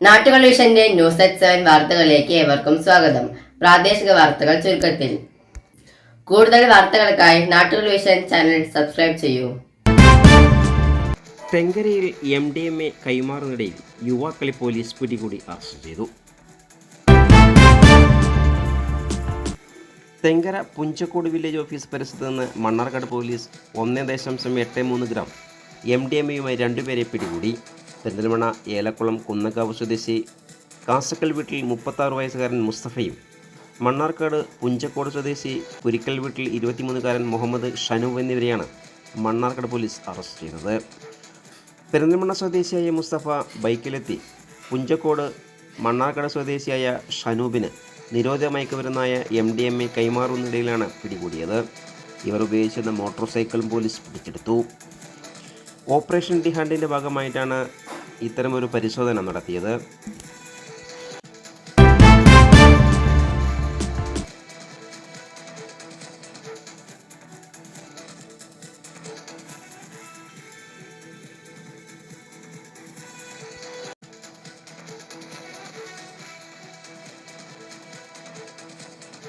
നാട്ടുകൾ വിഷന്റെ news at 7 വാർത്തകളിലേക്ക് ഏവർക്കും സ്വാഗതം. പ്രാദേശിക വാർത്തകൾ ചുരുക്കത്തിൽ. കൂടുതൽ വാർത്തകൾക്കായി നാട്ടുകൾ വിഷൻ ചാനൽ സബ്സ്ക്രൈബ് ചെയ്യൂ. തെങ്കരയിൽ MDMA കൈമാറുന്നിടയിൽ യുവാക്കളെ പോലീസ് പിടികൂടി അറസ്റ്റ് ചെയ്തു. തെങ്കര പുഞ്ചക്കോട് വില്ലേജ് ഓഫീസ് പരിസരത്ത് നിന്ന് മണ്ണാർക്കാട് പോലീസ് 1.83 ഗ്രാം MDMAയുമായി രണ്ടുപേരെ പിടികൂടി. പെരിന്തൽമണ്ണ ഏലക്കുളം കുന്നക്കാവ് സ്വദേശി കാസക്കൽ വീട്ടിൽ 36 വയസ്സുകാരൻ മുസ്തഫയും മണ്ണാർക്കാട് പുഞ്ചക്കോട് സ്വദേശി കുരിക്കൽ വീട്ടിൽ 23-കാരൻ മുഹമ്മദ് ഷനൂബ് എന്നിവരെയാണ് മണ്ണാർക്കാട് പോലീസ് അറസ്റ്റ് ചെയ്തത്. പെരിന്തൽമണ്ണ സ്വദേശിയായ മുസ്തഫ ബൈക്കിലെത്തി പുഞ്ചക്കോട് മണ്ണാർക്കാട് സ്വദേശിയായ ഷനൂബിന് നിരോധിത മയക്കുമരുന്നായ MDMA കൈമാറുന്നതിനിടയിലാണ് പിടികൂടിയത്. ഇവർ ഉപയോഗിച്ചിരുന്ന മോട്ടോർ സൈക്കിളും പോലീസ് പിടിച്ചെടുത്തു. ഓപ്പറേഷൻ ഡി ഹാൻഡിൻ്റെ ഭാഗമായിട്ടാണ് ഇത്തരമൊരു പരിശോധന നടത്തിയത്.